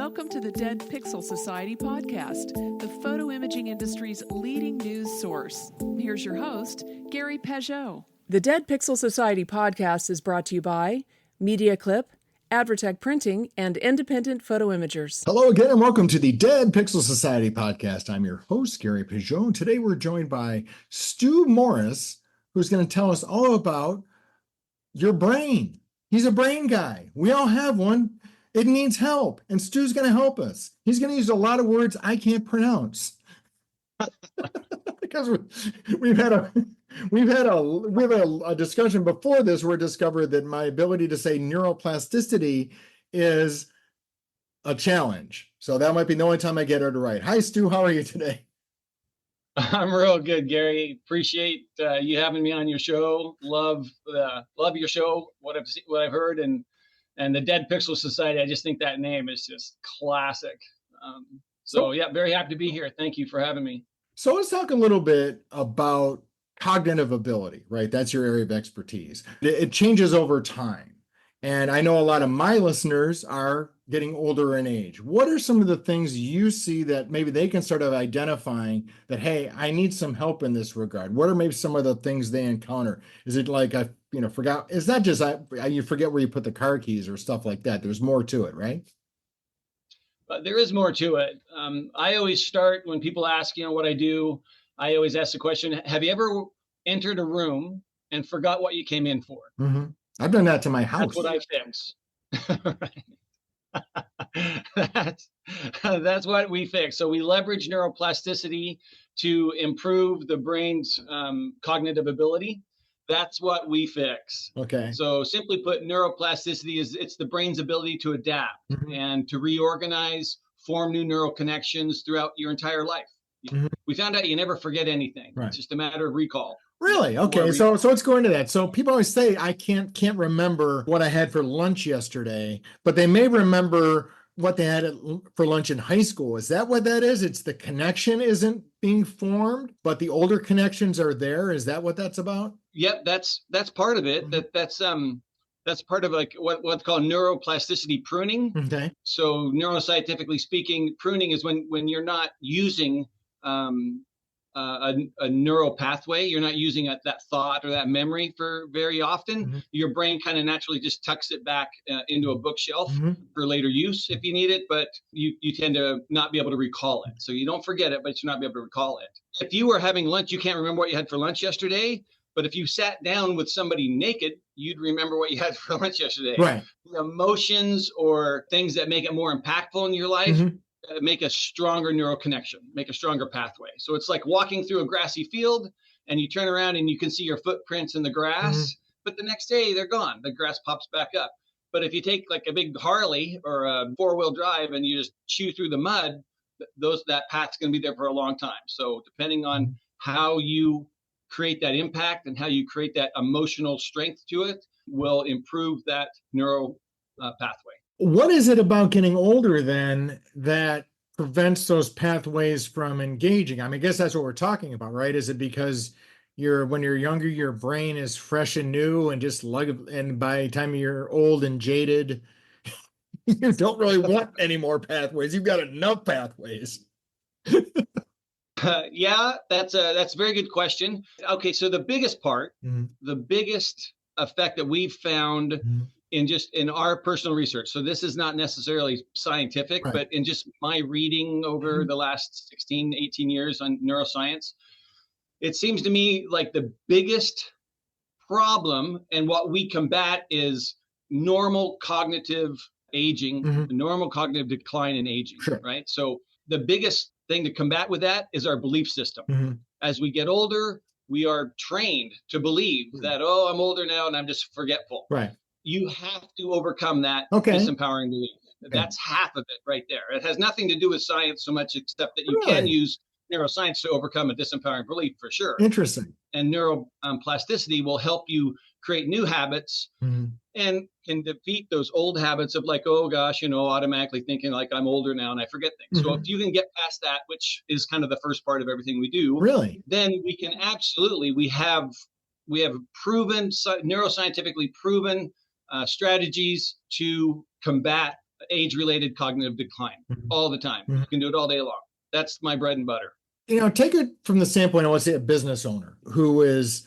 Welcome to the Dead Pixel Society podcast, the photo imaging industry's leading news source. Here's your host, Gary Peugeot. The Dead Pixel Society podcast is brought to you by Media Clip, Advertech Printing, and Independent Photo Imagers. Hello again, and welcome to the Dead Pixel Society podcast. I'm your host, Gary Peugeot. Today we're joined by Stu Morris, who's going to tell us all about your brain. He's a brain guy. We all have one. It needs help, and Stu's going to help us. He's going to use a lot of words I can't pronounce because we've had a discussion before this where we discovered that my ability to say neuroplasticity is a challenge. So that might be the only time I get it right. Hi, Stu. How are you today? I'm real good, Gary. Appreciate you having me on your show. Love your show. What I've heard and the Dead Pixel Society. I just think that name is just classic. So yeah, very happy to be here. Thank you for having me. So let's talk a little bit about cognitive ability, right? That's your area of expertise. It changes over time. And I know a lot of my listeners are getting older in age. What are some of the things you see that maybe they can start identifying that, hey, I need some help in this regard? What are maybe some of the things they encounter? Is it like, I forgot? Is that just you forget where you put the car keys or stuff like that? There's more to it, right? There is more to it. I always start when people ask, what I do. I always ask the question, have you ever entered a room and forgot what you came in for? Mm-hmm. I've done that to my house. That's what I fix. That's what we fix. So we leverage neuroplasticity to improve the brain's cognitive ability. That's what we fix. Okay. So simply put, neuroplasticity it's the brain's ability to adapt and to reorganize, form new neural connections throughout your entire life. We found out you never forget anything. Right. It's just a matter of recall. Really? Okay. So let's go into that. So people always say, I can't remember what I had for lunch yesterday, but they may remember what they had for lunch in high school. Is that what that is? It's the connection isn't being formed, but the older connections are there. Is that what that's about? Yep. That's part of it. That's part of like what's called neuroplasticity pruning. Okay. So neuroscientifically speaking, pruning is when you're not using a neural pathway, you're not using that thought or that memory for very often. Your brain kind of naturally just tucks it back into a bookshelf for later use if you need it, but you tend to not be able to recall it. So you don't forget it, but you not be able to recall it. If you were having lunch, you can't remember what you had for lunch yesterday, but if you sat down with somebody naked, you'd remember what you had for lunch yesterday. Right. The emotions or things that make it more impactful in your life make a stronger neural connection, make a stronger pathway. So it's like walking through a grassy field and you turn around and you can see your footprints in the grass, but the next day they're gone. The grass pops back up. But if you take like a big Harley or a 4-wheel drive and you just chew through the mud, that path's going to be there for a long time. So depending on how you create that impact and how you create that emotional strength to it will improve that neural pathway. What is it about getting older then that prevents those pathways from engaging? I mean, I guess that's what we're talking about, right? Is it because when you're younger, your brain is fresh and new and by the time you're old and jaded, you don't really want any more pathways. You've got enough pathways. Yeah, that's a very good question. Okay, so the biggest part, the biggest effect that we've found in our personal research. So this is not necessarily scientific, right, but in just my reading over the last 16, 18 years on neuroscience, it seems to me like the biggest problem and what we combat is normal cognitive aging, normal cognitive decline in aging, right? So the biggest thing to combat with that is our belief system. As we get older, we are trained to believe that, I'm older now and I'm just forgetful. Right. You have to overcome that disempowering belief. That's half of it right there. It has nothing to do with science so much, except that you can use neuroscience to overcome a disempowering belief for sure. Interesting. And neuroplasticity will help you create new habits and can defeat those old habits of like, oh gosh, automatically thinking like I'm older now and I forget things. So if you can get past that, which is kind of the first part of everything we do, then we can absolutely, we have proven, neuroscientifically proven strategies to combat age-related cognitive decline all the time. You can do it all day long. That's my bread and butter. Take it from the standpoint of, let's say, a business owner who is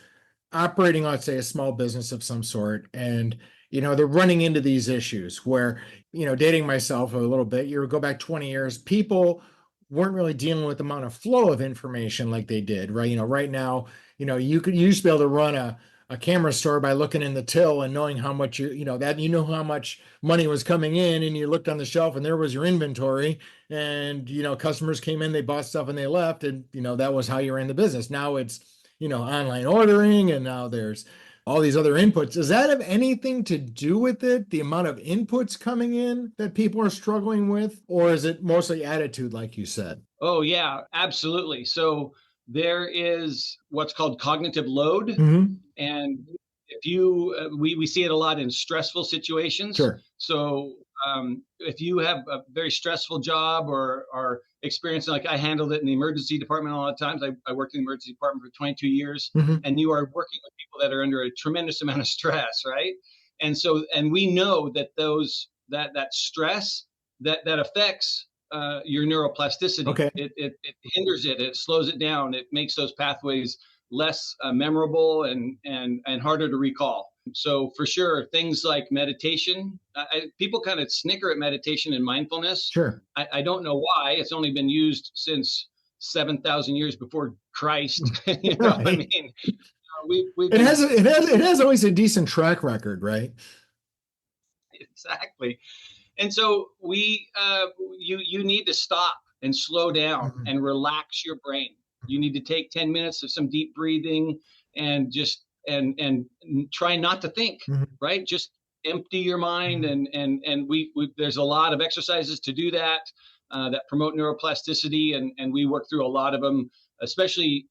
operating, let's say, a small business of some sort, and they're running into these issues where, dating myself a little bit, you go back 20 years, people weren't really dealing with the amount of flow of information like they did, right? Right now, you used to be able to run a camera store by looking in the till and knowing how much how much money was coming in, and you looked on the shelf and there was your inventory, and customers came in, they bought stuff and they left, and that was how you ran the business. Now it's online ordering, and now there's all these other inputs. Does that have anything to do with it, the amount of inputs coming in that people are struggling with, or is it mostly attitude, like you said? Oh yeah, absolutely. So there is what's called cognitive load. Mm-hmm. And if we see it a lot in stressful situations. Sure. So if you have a very stressful job or experience, like I handled it in the emergency department a lot of times. I worked in the emergency department for 22 years, and you are working with people that are under a tremendous amount of stress, right? And we know that that stress that affects your neuroplasticity. Okay. It hinders it. It slows it down. It makes those pathways less memorable and harder to recall. So for sure, things like meditation, people kind of snicker at meditation and mindfulness. Sure. I don't know why. It's only been used since 7,000 years before Christ. Right. I mean, it has always a decent track record, right? Exactly. And so you need to stop and slow down and relax your brain. You need to take 10 minutes of some deep breathing and just and try not to think, right? Just empty your mind. And we there's a lot of exercises to do that promote neuroplasticity, and we work through a lot of them, especially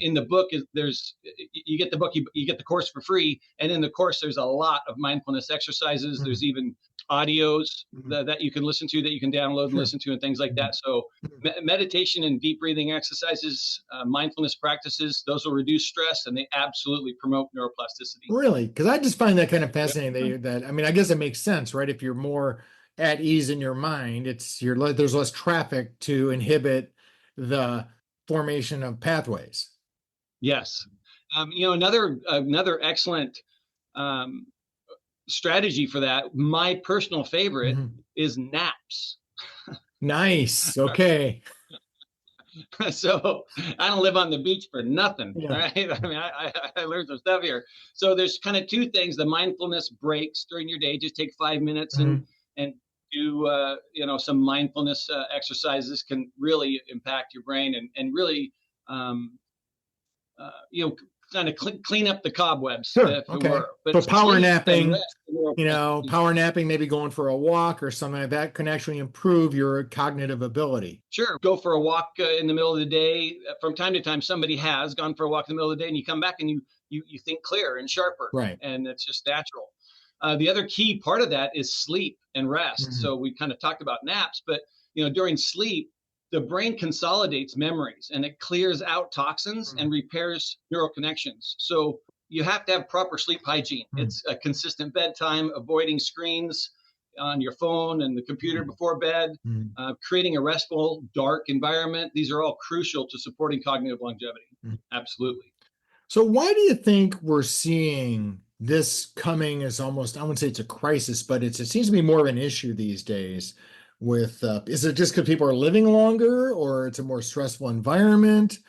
in the book. You get the book, you get the course for free, and in the course there's a lot of mindfulness exercises. There's even audios that you can listen to, that you can download and listen to, and things like that. So meditation and deep breathing exercises, mindfulness practices, those will reduce stress, and they absolutely promote neuroplasticity. Really? Because I just find that kind of fascinating. I guess it makes sense, right? If you're more at ease in your mind, there's less traffic to inhibit the formation of pathways. Yes. Another excellent strategy for that, my personal favorite, is naps. Nice. Okay. So I don't live on the beach for nothing, right? I mean, I learned some stuff here. So there's kind of two things: the mindfulness breaks during your day. Just take 5 minutes and do some mindfulness exercises can really impact your brain and really kind of clean up the cobwebs. Sure. If okay. it were. But power napping, power napping, maybe going for a walk or something like that can actually improve your cognitive ability. Sure. Go for a walk in the middle of the day. From time to time, somebody has gone for a walk in the middle of the day, and you come back and you think clearer and sharper. Right. And it's just natural. The other key part of that is sleep and rest. So we kind of talked about naps, but during sleep, the brain consolidates memories and it clears out toxins and repairs neural connections. So you have to have proper sleep hygiene. It's a consistent bedtime, avoiding screens on your phone and the computer before bed, creating a restful, dark environment. These are all crucial to supporting cognitive longevity. Absolutely. So why do you think we're seeing this coming as almost, I wouldn't say it's a crisis, but it seems to be more of an issue these days with, is it just because people are living longer, or it's a more stressful environment,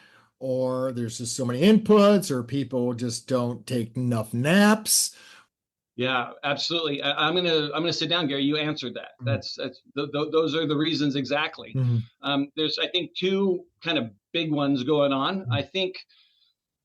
or there's just so many inputs, or people just don't take enough naps? Yeah, absolutely. I'm gonna sit down, Gary. You answered that. Those are the reasons exactly. There's, I think, two kind of big ones going on. I think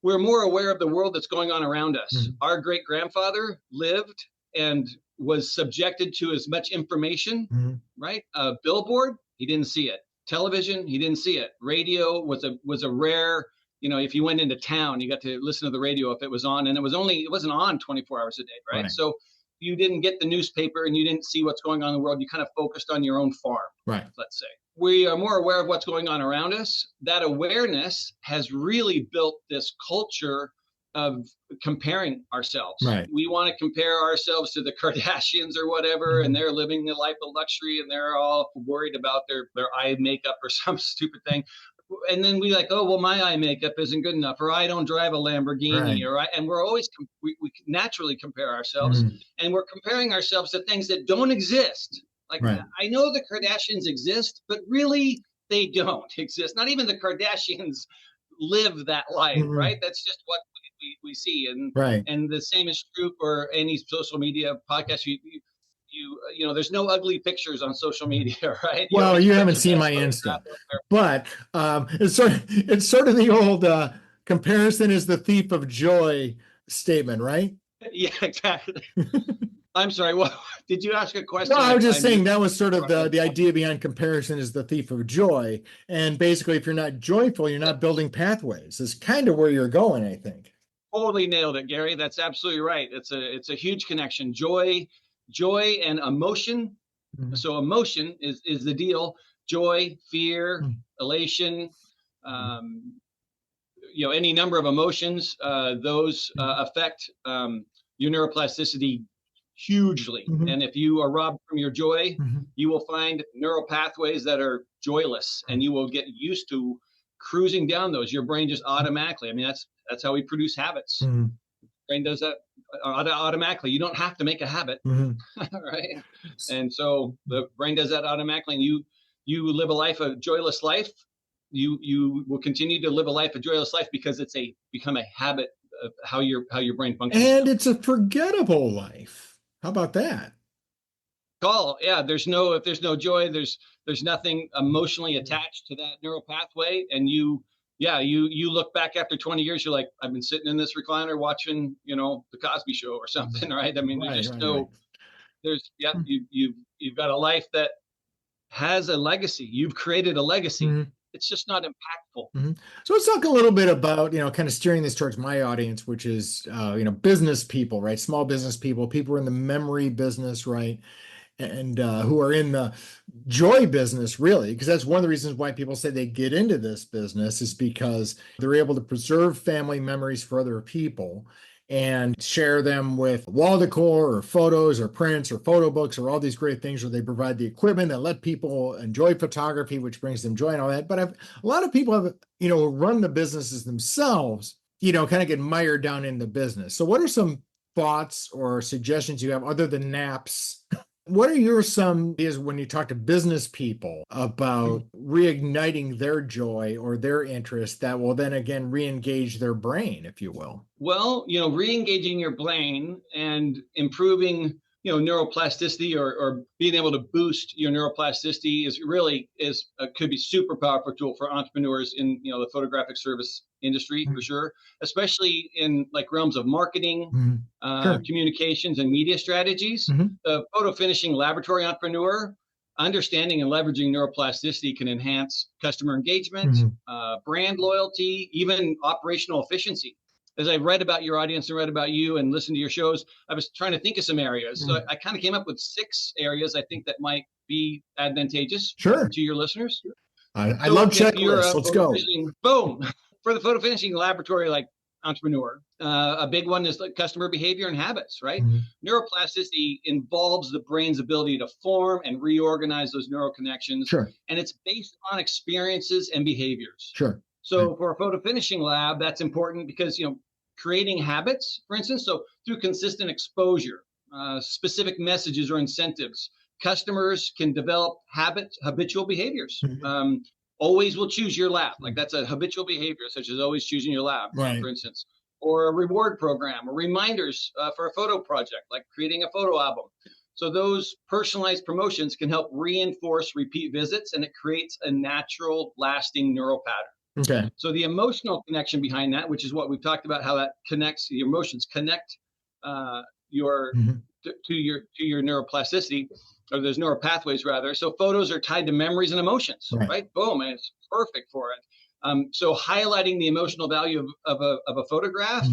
we're more aware of the world that's going on around us. Our great grandfather lived and was subjected to as much information, right? Billboard, he didn't see it. Television, he didn't see it. Radio was a rare, if you went into town, you got to listen to the radio if it was on, and it wasn't on 24 hours a day, right? So you didn't get the newspaper and you didn't see what's going on in the world. You kind of focused on your own farm, right? Let's say. We are more aware of what's going on around us. That awareness has really built this culture of comparing ourselves. Right. We want to compare ourselves to the Kardashians or whatever, and they're living the life of luxury and they're all worried about their eye makeup or some stupid thing. And then we like, oh, well, my eye makeup isn't good enough, or I don't drive a Lamborghini, and we're always, we naturally compare ourselves, and we're comparing ourselves to things that don't exist. Like, I know the Kardashians exist, but really they don't exist. Not even the Kardashians live that life, right? That's just what we see. And the same is true for any social media podcast. You know, there's no ugly pictures on social media, right? Well, you haven't seen my Insta, but it's sort of the old comparison is the thief of joy statement, right? Yeah, exactly. I'm sorry. Well, did you ask a question? No, I was just saying that was sort of the idea behind comparison is the thief of joy. And basically, if you're not joyful, you're not building pathways. It's kind of where you're going, I think. Totally nailed it, Gary. That's absolutely right. It's a huge connection. Joy and emotion. So emotion is the deal. Joy, fear, elation, any number of emotions, those affect your neuroplasticity hugely. And if you are robbed from your joy, you will find neural pathways that are joyless, and you will get used to cruising down those. Your brain just automatically, I mean, that's how we produce habits. Brain does that automatically. You don't have to make a habit, right? And so the brain does that automatically, and you live a joyless life. You will continue to live a joyless life because it's become a habit of how your brain functions. And it's a forgettable life. How about that? Yeah. If there's no joy, there's nothing emotionally attached to that neural pathway, and you look back after 20 years, you're like, I've been sitting in this recliner watching, the Cosby Show or something, right? I mean, you've got a life that has a legacy. You've created a legacy. It's just not impactful. So let's talk a little bit about, kind of steering this towards my audience, which is, business people, right? Small business people who are in the memory business, right? And who are in the joy business, really, because that's one of the reasons why people say they get into this business is because they're able to preserve family memories for other people and share them with wall decor or photos or prints or photo books or all these great things where they provide the equipment that let people enjoy photography, which brings them joy and all that. But a lot of people have, run the businesses themselves, kind of get mired down in the business. So what are some thoughts or suggestions you have other than naps? What are some ideas when you talk to business people about reigniting their joy or their interest that will then again re-engage their brain, if you will? Well, re-engaging your brain and improving, neuroplasticity or being able to boost your neuroplasticity could be super powerful tool for entrepreneurs in, the photographic service industry for sure, especially in like realms of marketing, communications and media strategies. The photo finishing laboratory entrepreneur, understanding and leveraging neuroplasticity can enhance customer engagement, brand loyalty, even operational efficiency. As I read about your audience and read about you and listened to your shows, I was trying to think of some areas. So I kind of came up with 6 areas I think that might be advantageous to your listeners. I love checklists. Let's go. Boom. For the photo finishing laboratory, like entrepreneur, a big one is like customer behavior and habits, right? Neuroplasticity involves the brain's ability to form and reorganize those neural connections. And it's based on experiences and behaviors. So for a photo finishing lab, that's important because, creating habits, for instance, so through consistent exposure, specific messages or incentives, customers can develop habitual behaviors. Always will choose your lab. Like that's a habitual behavior, such as always choosing your lab, for instance, or a reward program or reminders for a photo project, like creating a photo album. So those personalized promotions can help reinforce repeat visits, and it creates a natural, lasting neural pattern. So the emotional connection behind that, which is what we've talked about, how that connects, the emotions connect to your neuroplasticity, or there's neural pathways rather. So photos are tied to memories and emotions, right? Boom, and it's perfect for it. So highlighting the emotional value of a photograph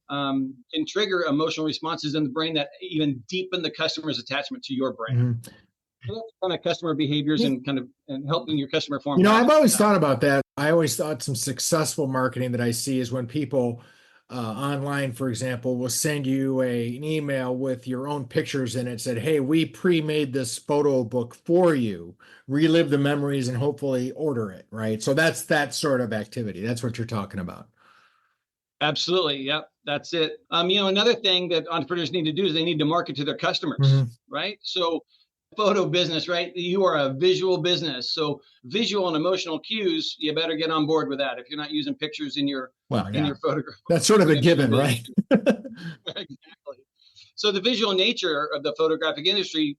can trigger emotional responses in the brain that even deepen the customer's attachment to your brain. Kind of customer behaviors and helping your customer form. I've always thought about that. I always thought some successful marketing that I see is when people online, for example, will send you an email with your own pictures in it, said, hey, we pre-made this photo book for you, relive the memories and hopefully order it, right? So that's that sort of activity. That's what you're talking about. Absolutely. Yep. That's it. Another thing that entrepreneurs need to do is they need to market to their customers, right? So photo business, right? You are a visual business. So visual and emotional cues, you better get on board with that. If you're not using pictures in your photograph. That's sort of a given, right? Exactly. So the visual nature of the photographic industry,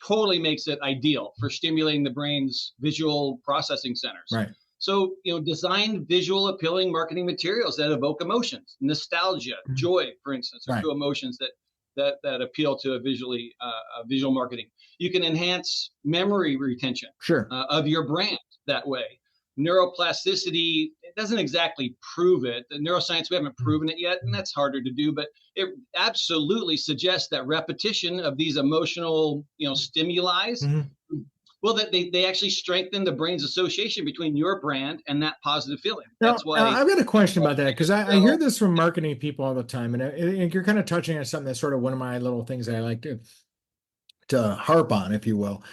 totally makes it ideal for stimulating the brain's visual processing centers. Right. So, design visual appealing marketing materials that evoke emotions, nostalgia, joy, for instance, are two emotions that appeal to a visual marketing. You can enhance memory retention of your brand that way. Neuroplasticity, it doesn't exactly prove it. The neuroscience, we haven't proven it yet, and that's harder to do, but it absolutely suggests that repetition of these emotional, stimuli, well, that they actually strengthen the brain's association between your brand and that positive feeling. That's why I've got a question about that, because I hear this from marketing people all the time, and you're kind of touching on something that's sort of one of my little things that I like to harp on, if you will.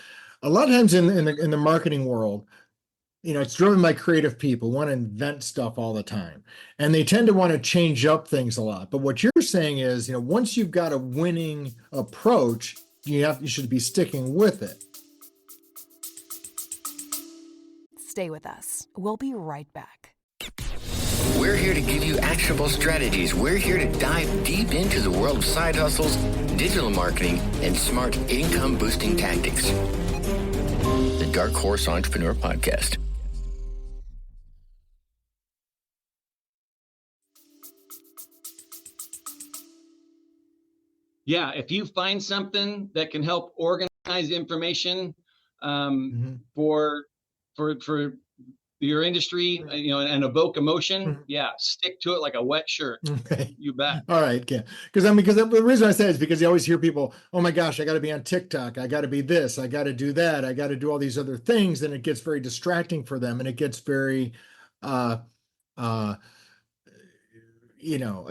A lot of times in the marketing world, it's driven by creative people, want to invent stuff all the time, and they tend to want to change up things a lot. But what you're saying is, once you've got a winning approach, you should be sticking with it. Stay with us. We'll be right back. We're here to give you actionable strategies. We're here to dive deep into the world of side hustles, digital marketing, and smart income-boosting tactics. The Dark Horse Entrepreneur Podcast. Yeah, if you find something that can help organize information for your industry, and evoke emotion, stick to it like a wet shirt. Okay. You bet. All right, yeah. Because the reason I say it is because you always hear people, oh my gosh, I got to be on TikTok, I got to be this, I got to do that, I got to do all these other things, and it gets very distracting for them, and it gets very, it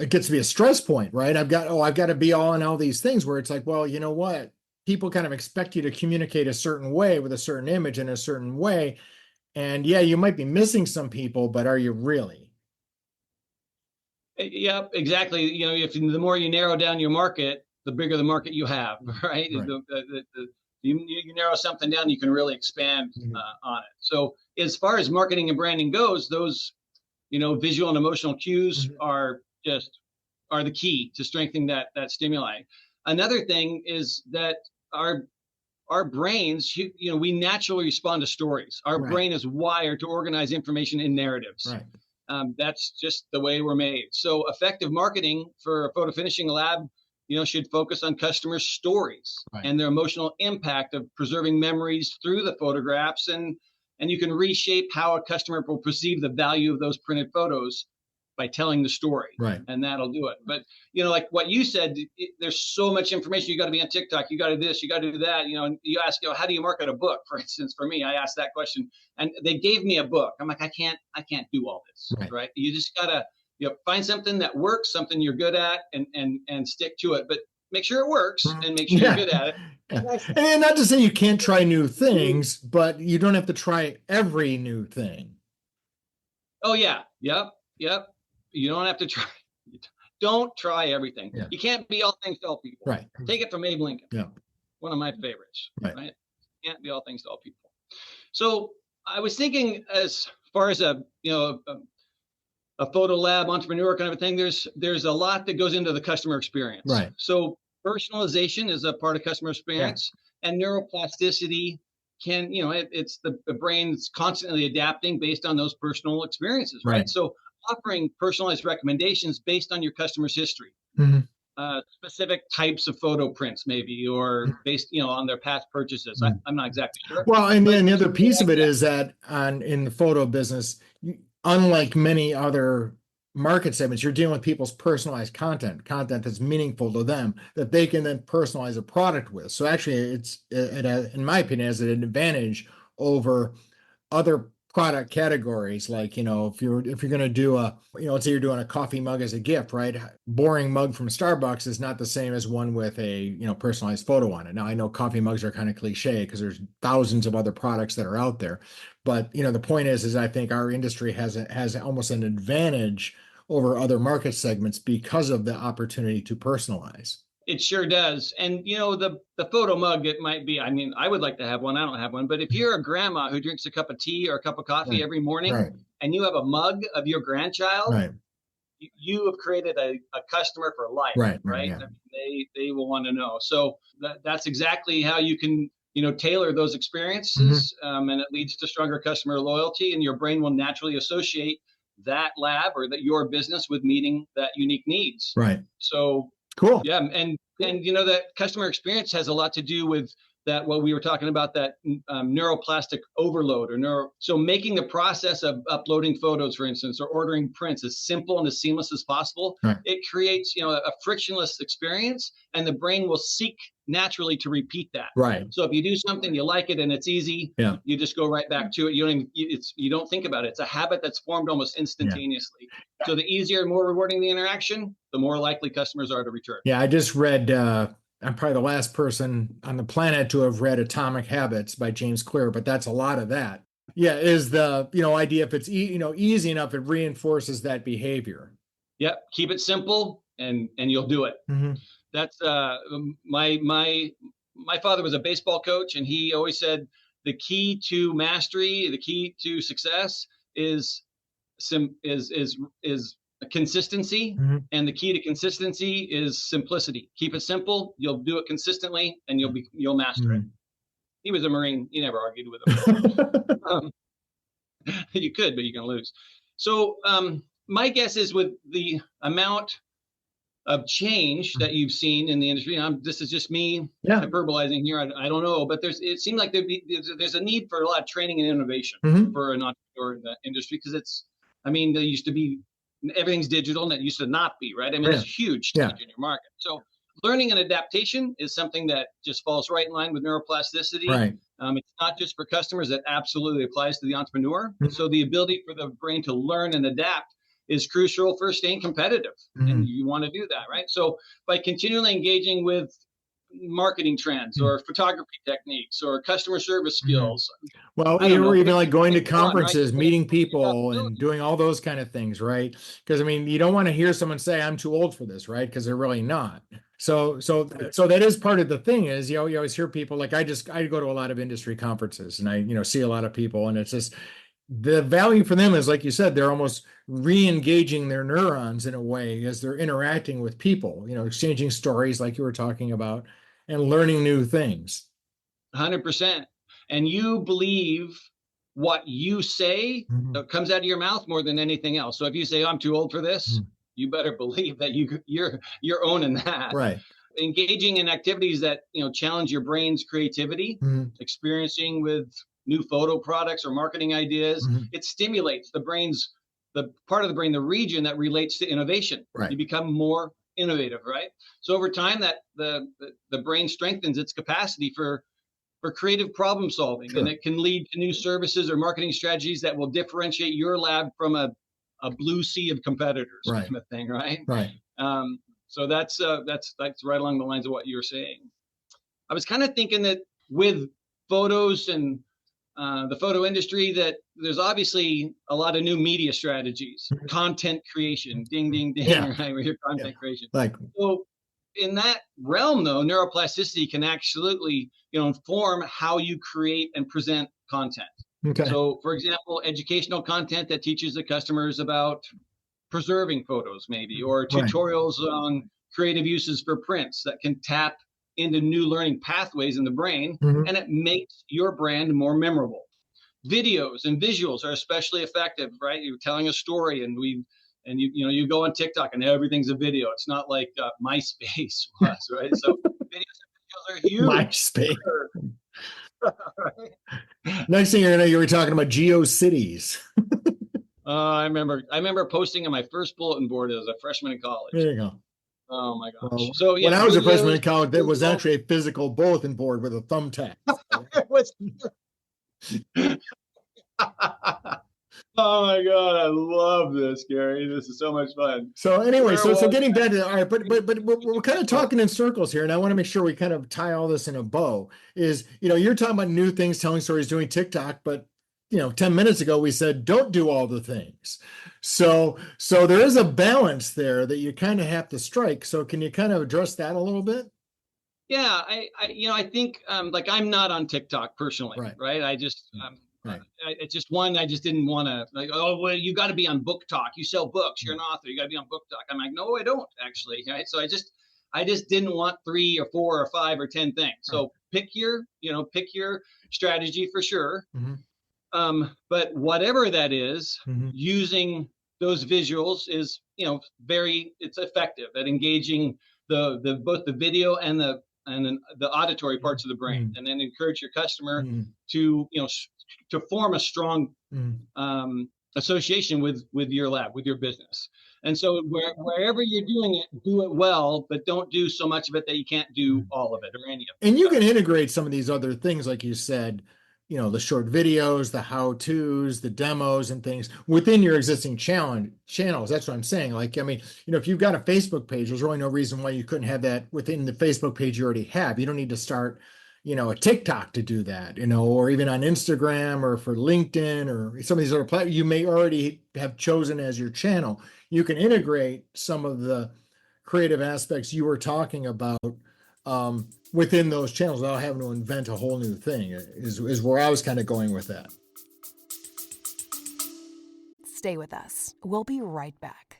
gets to be a stress point, right? I've got to be all in all these things, where it's like, well, you know what? People kind of expect you to communicate a certain way with a certain image in a certain way. And yeah, you might be missing some people, but are you really? Yep, exactly. If the more you narrow down your market, the bigger the market you have, right? You narrow something down, you can really expand on it. So as far as marketing and branding goes, those, visual and emotional cues are the key to strengthening that stimuli. Another thing is that our brains, we naturally respond to stories. Our brain is wired to organize information in narratives. Right. That's just the way we're made. So effective marketing for a photo finishing lab, should focus on customer stories and their emotional impact of preserving memories through the photographs. And you can reshape how a customer will perceive the value of those printed photos by telling the story, and that'll do it. But like what you said, there's so much information. You got to be on TikTok. You got to do this. You got to do that. And you ask, how do you market a book? For instance, for me, I asked that question, and they gave me a book. I'm like, I can't do all this, right? You just gotta find something that works, something you're good at, and stick to it. But make sure it works and make sure you're good at it. And not to say you can't try new things, but you don't have to try every new thing. Oh yeah, yep. You don't have to try. Don't try everything. Yeah. You can't be all things to all people. Right. Take it from Abe Lincoln. Yeah. One of my favorites. Right. You can't be all things to all people. So I was thinking, as far as a photo lab entrepreneur kind of a thing, there's a lot that goes into the customer experience. Right. So personalization is a part of customer experience, and neuroplasticity can, it's the brain's constantly adapting based on those personal experiences, right? So offering personalized recommendations based on your customer's history, specific types of photo prints, maybe, or based, on their past purchases. I'm not exactly sure. Well, and then the other piece of it is that in the photo business, unlike many other market segments, you're dealing with people's personalized content that's meaningful to them, that they can then personalize a product with. So actually, it's, in my opinion, has an advantage over other product categories. Like, if you're going to do let's say you're doing a coffee mug as a gift, right? Boring mug from Starbucks is not the same as one with a, personalized photo on it. Now, I know coffee mugs are kind of cliche because there's thousands of other products that are out there. But, the point is I think our industry has almost an advantage over other market segments because of the opportunity to personalize. It sure does. And the photo mug, it might be, I mean, I would like to have one. I don't have one. But if you're a grandma who drinks a cup of tea or a cup of coffee every morning, and you have a mug of your grandchild, you have created a customer for life, right? Yeah. I mean, they will want to know. So that's exactly how you can, tailor those experiences, and it leads to stronger customer loyalty, and your brain will naturally associate that lab or your business with meeting that unique needs. Right. So cool. Yeah, and that customer experience has a lot to do with that, what we were talking about, that neuroplastic overload so making the process of uploading photos, for instance, or ordering prints as simple and as seamless as possible. It creates a frictionless experience, and the brain will seek naturally to repeat that. Right. So if you do something, you like it and it's easy, you just go right back to it. You don't think about it. It's a habit that's formed almost instantaneously. So the easier and more rewarding the interaction, the more likely customers are to return. Yeah, I just read, I'm probably the last person on the planet to have read Atomic Habits by James Clear, but that's a lot of that. Yeah, is the, idea if it's, easy enough, it reinforces that behavior. Yep, keep it simple and you'll do it. That's my father was a baseball coach, and he always said the key to mastery, the key to success is consistency, and the key to consistency is simplicity. Keep it simple, you'll do it consistently, and you'll master it. He was a Marine. You never argued with him. You could, but you're gonna lose. So my guess is, with the amount of change that you've seen in the industry, this is just me hyperbolizing here, I don't know, but it seems like there's a need for a lot of training and innovation for an entrepreneur in the industry, because there used to be, everything's digital, and it used to not be, right? I mean, it's a huge change in your market. So learning and adaptation is something that just falls right in line with neuroplasticity. Right. It's not just for customers, it absolutely applies to the entrepreneur. So the ability for the brain to learn and adapt is crucial for staying competitive. And you want to do that, right? So by continually engaging with marketing trends or photography techniques or customer service skills. Well, even like going to conferences, meeting people and doing all those kind of things, right? Because you don't want to hear someone say, I'm too old for this, right? Because they're really not. So that is part of the thing. Is you always hear people, like I go to a lot of industry conferences, and I see a lot of people, and it's just, the value for them is, like you said, they're almost re-engaging their neurons in a way as they're interacting with people, exchanging stories like you were talking about, and learning new things. 100%. And you believe what you say comes out of your mouth more than anything else. So if you say, I'm too old for this, you better believe that you're owning that. Right. Engaging in activities that challenge your brain's creativity, experiencing with new photo products or marketing ideas, it stimulates the part of the brain, the region that relates to innovation. Right. You become more innovative, right? So over time, that the brain strengthens its capacity for creative problem solving, and it can lead to new services or marketing strategies that will differentiate your lab from a blue sea of competitors, kind of thing, right? Right. So that's right along the lines of what you're saying. I was kind of thinking that with photos and the photo industry, that there's obviously a lot of new media strategies, content creation, ding, ding, ding, right? With your content creation. So in that realm, though, neuroplasticity can absolutely, inform how you create and present content. Okay. So, for example, educational content that teaches the customers about preserving photos, maybe, or tutorials on creative uses for prints that can tap into new learning pathways in the brain, and it makes your brand more memorable. Videos and visuals are especially effective, right? You're telling a story, and you go on TikTok and everything's a video. It's not like MySpace was, right? So videos are huge. MySpace. Next thing you were talking about GeoCities. I remember posting on my first bulletin board as a freshman in college. There you go. Oh my gosh! Well, So when I was a freshman in college, there was actually a physical bulletin board with a thumbtack. Oh my God, I love this, Gary. This is so much fun. So anyway, so getting back to all right, but we're kind of talking in circles here, and I want to make sure we kind of tie all this in a bow. Is you're talking about new things, telling stories, doing TikTok, but 10 minutes ago we said don't do all the things. So there is a balance there that you kind of have to strike. So can you kind of address that a little bit? Yeah, I think like I'm not on TikTok personally, right? I just Right. it's just I just didn't want to like, oh, well, you got to be on Book Talk. You sell books. You're an author. You got to be on Book Talk. I'm like, no, I don't actually. Right. So I just didn't want 3 or 4 or 5 or 10 things. So pick your strategy for sure. Mm-hmm. But whatever that is, using those visuals is, it's effective at engaging the both the video and the auditory parts of the brain, and then encourage your customer to to form a strong association with your lab, with your business. And so wherever you're doing it, do it well, but don't do so much of it that you can't do all of it or any of it. And you can integrate some of these other things, like you said, the short videos, the how-tos, the demos and things within your existing channels. That's what I'm saying. Like, I mean, if you've got a Facebook page, there's really no reason why you couldn't have that within the Facebook page you already have. You don't need to start, a TikTok to do that, or even on Instagram or for LinkedIn or some of these other platforms you may already have chosen as your channel. You can integrate some of the creative aspects you were talking about within those channels without having to invent a whole new thing is where I was kind of going with that. Stay with us. We'll be right back.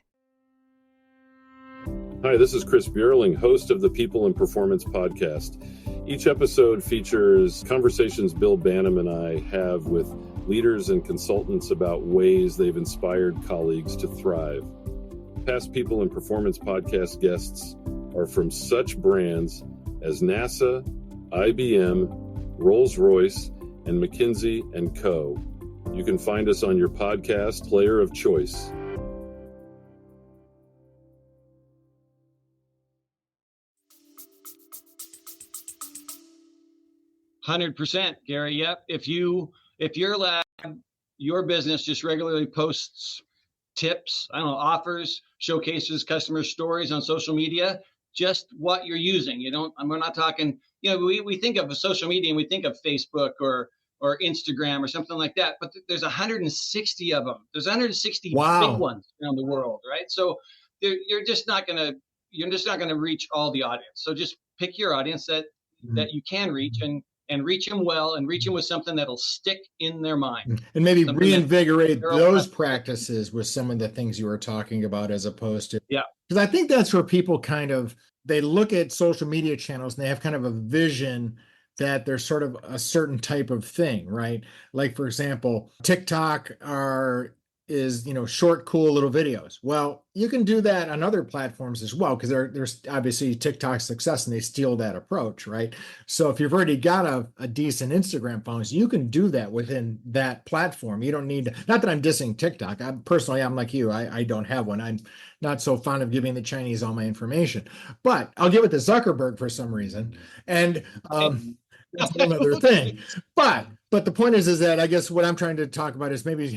Hi, this is Chris Bierling, host of the People in Performance podcast. Each episode features conversations Bill Banham and I have with leaders and consultants about ways they've inspired colleagues to thrive. Past People in Performance podcast guests are from such brands as NASA, IBM, Rolls-Royce, and McKinsey & Co. You can find us on your podcast player of choice. %, Gary. Yep. If your lab, your business just regularly posts tips, offers, showcases customer stories on social media, just what you're using. We're not talking, we think of social media and we think of Facebook or Instagram or something like that, but there's 160 of them. There's 160 big ones around the world, right? So you're just not going to reach all the audience. So just pick your audience that you can reach and reach them well, and reach them with something that'll stick in their mind. And maybe reinvigorate those practices with some of the things you were talking about, as opposed to, because I think that's where people they look at social media channels and they have kind of a vision that they're sort of a certain type of thing, right? Like, for example, TikTok is short, cool little videos. Well, you can do that on other platforms as well, because there's obviously TikTok success and they steal that approach, right? So if you've already got a decent Instagram following, you can do that within that platform. You don't need to, not that I'm dissing TikTok. I'm like you. I don't have one. I'm not so fond of giving the Chinese all my information, but I'll give it to Zuckerberg for some reason. And that's another thing. But the point is that I guess what I'm trying to talk about is maybe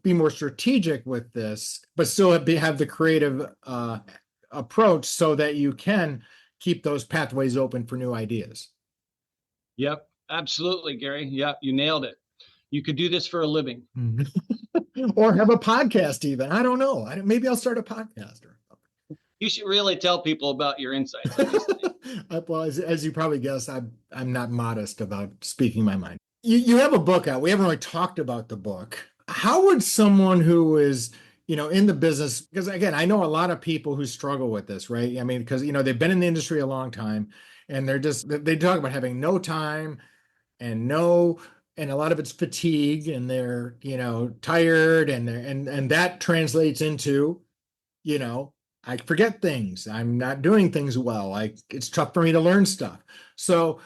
be more strategic with this, but still have the creative approach so that you can keep those pathways open for new ideas. Yep, absolutely, Gary. Yep, you nailed it. You could do this for a living. Or have a podcast even. I don't know. Maybe I'll start a podcast. You should really tell people about your insights. Well, as you probably guessed, I'm not modest about speaking my mind. You have a book out. We haven't really talked about the book. How would someone who is, in the business, because again, I know a lot of people who struggle with this, right? I mean, because, they've been in the industry a long time and they talk about having no time and a lot of it's fatigue, and they're, tired, and that translates into, I forget things. I'm not doing things well. It's tough for me to learn stuff. So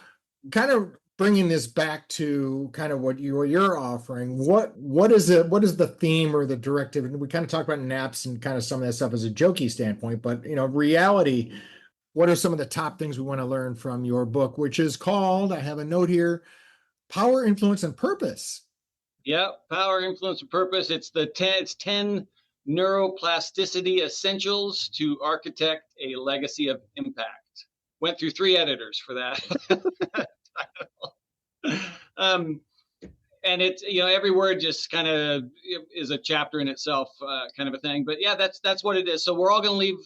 kind of bringing this back to kind of what you're offering, what is the theme or the directive? And we kind of talk about naps and kind of some of that stuff as a jokey standpoint, but reality, what are some of the top things we want to learn from your book, which is called, I have a note here, Power, Influence, and Purpose. Yeah, power, influence, and purpose. It's 10 neuroplasticity essentials to architect a legacy of impact. Went through 3 editors for that. um, and it's, every word just kind of is a chapter in itself, kind of a thing. But yeah, that's what it is. So we're all going to leave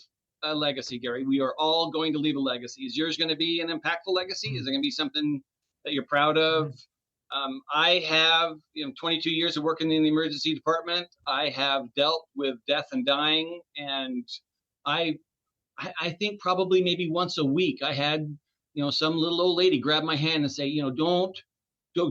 a legacy, Gary. We are all going to leave a legacy. Is yours going to be an impactful legacy? Is it going to be something that you're proud of? I have 22 years of working in the emergency department. I have dealt with death and dying, and I think probably maybe once a week I had some little old lady grab my hand and say, don't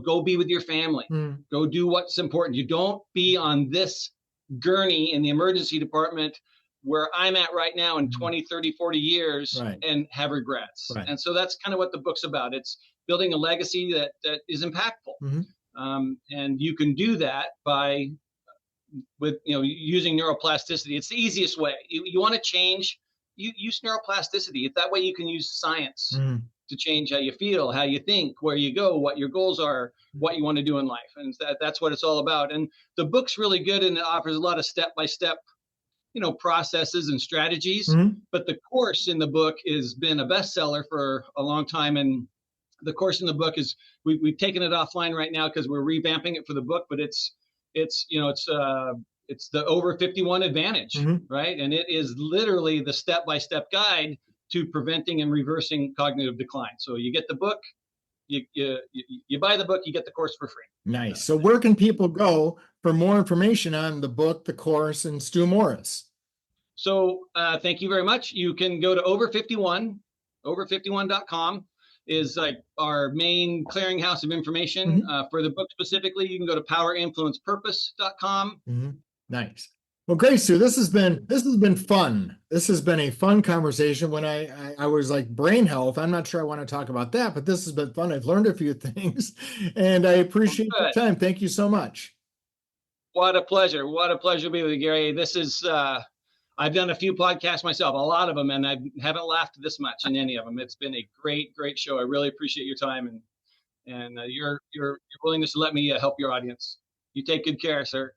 go be with your family. Go do what's important. You don't be on this gurney in the emergency department where I'm at right now in 20, 30, 40 years and have regrets. And so that's kind of what the book's about. It's building a legacy that is impactful. And you can do that by using neuroplasticity. It's the easiest way. You want to change, use neuroplasticity. That way you can use science to change how you feel, how you think, where you go, what your goals are, what you want to do in life. And that's what it's all about. And the book's really good, and it offers a lot of step-by-step processes and strategies. But the course in the book has been a bestseller for a long time. And the course in the book is, we've taken it offline right now because we're revamping it for the book, but it's the Over 51 Advantage, right? And it is literally the step-by-step guide to preventing and reversing cognitive decline. So you get the book, you buy the book, you get the course for free. Nice. So where can people go for more information on the book, the course, and Stu Morris? So thank you very much. You can go to Over 51, over51.com is like our main clearinghouse of information. For the book specifically, you can go to powerinfluencepurpose.com. Nice. Well, great, Stu. This has been fun. This has been a fun conversation. When I was like brain health, I'm not sure I want to talk about that, but this has been fun. I've learned a few things, and I appreciate the time. Thank you so much. What a pleasure. What a pleasure to be with you, Gary. This is I've done a few podcasts myself, a lot of them, and I haven't laughed this much in any of them. It's been a great, great show. I really appreciate your time and your willingness to let me help your audience. You take good care, sir.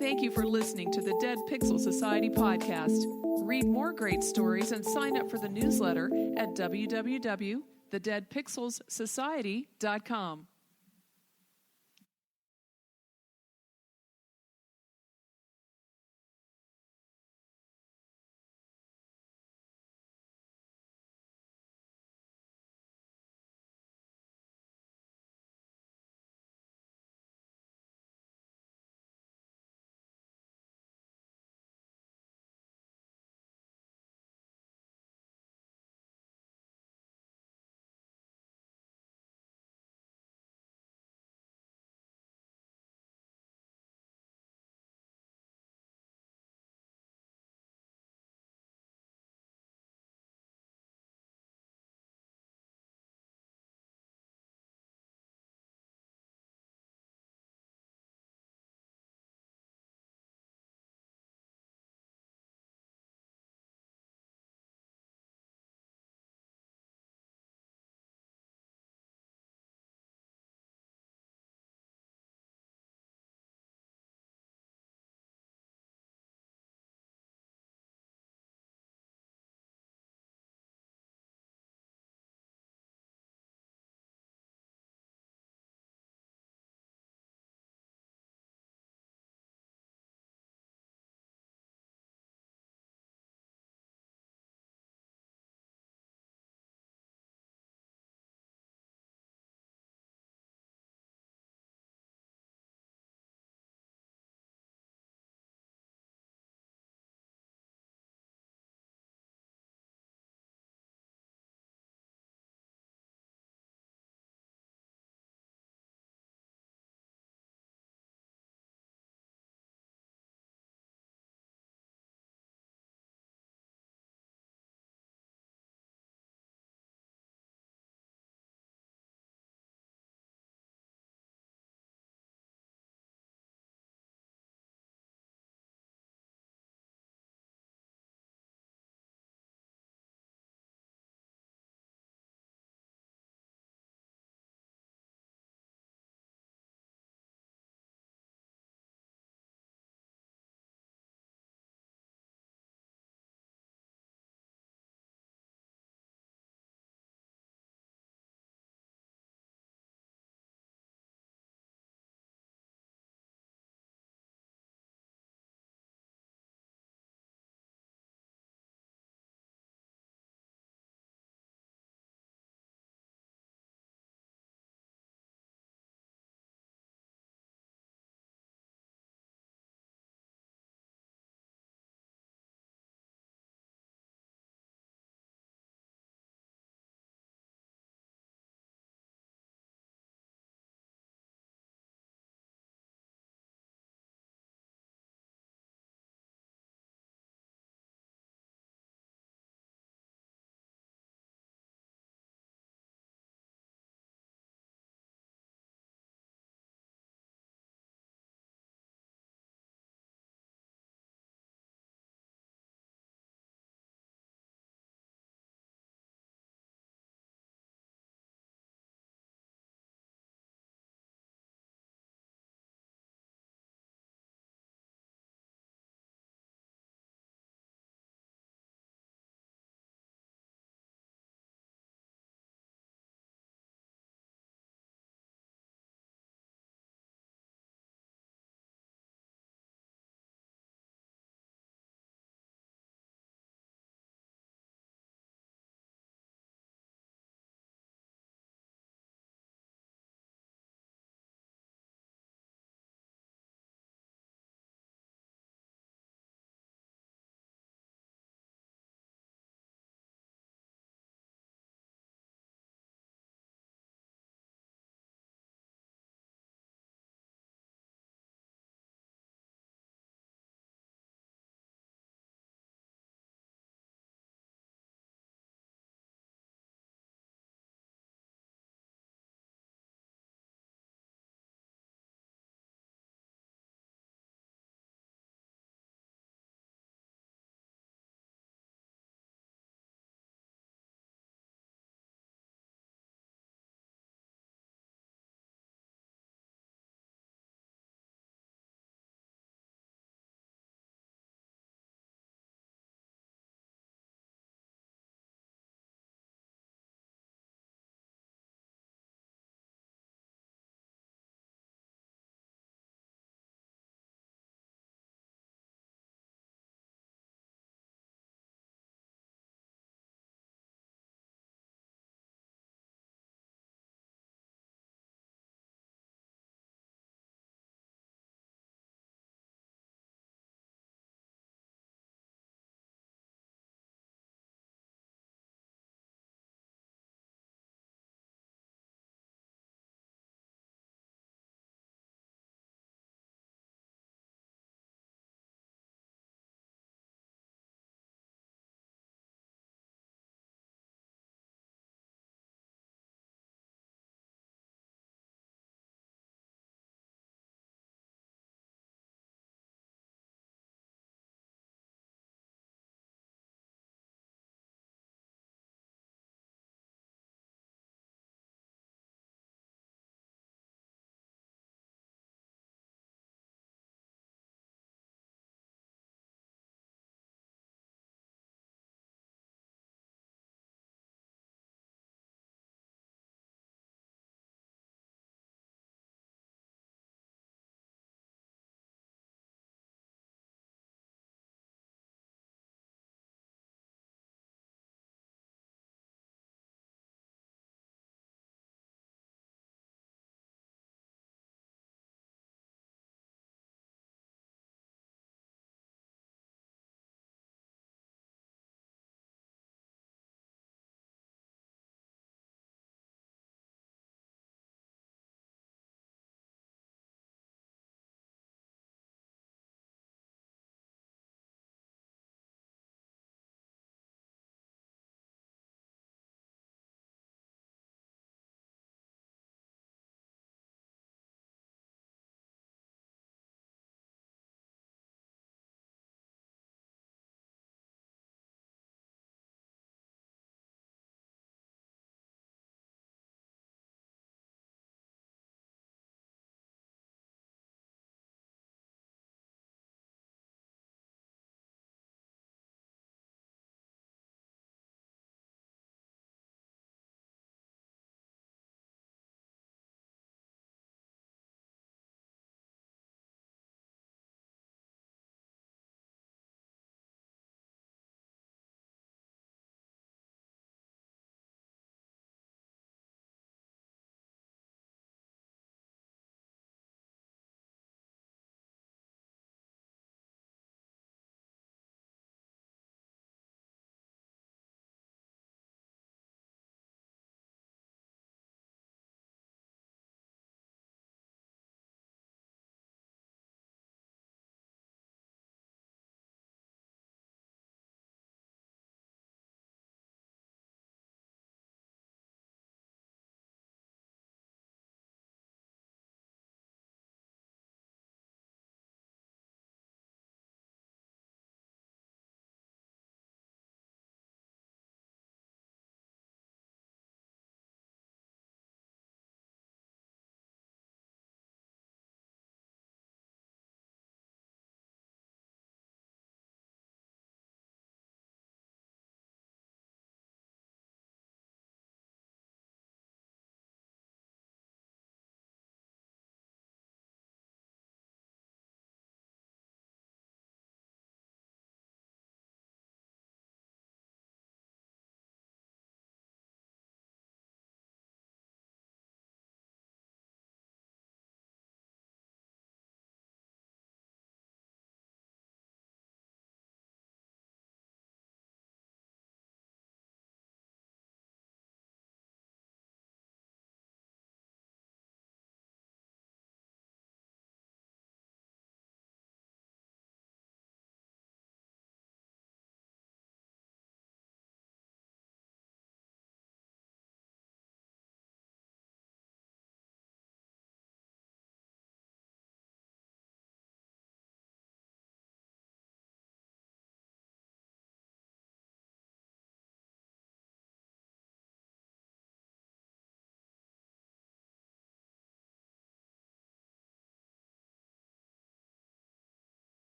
Thank you for listening to the Dead Pixel Society podcast. Read more great stories and sign up for the newsletter at www.thedeadpixelssociety.com.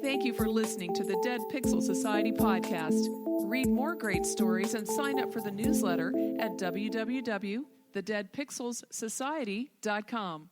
Thank you for listening to the Dead Pixel Society podcast. Read more great stories and sign up for the newsletter at www.thedeadpixelssociety.com.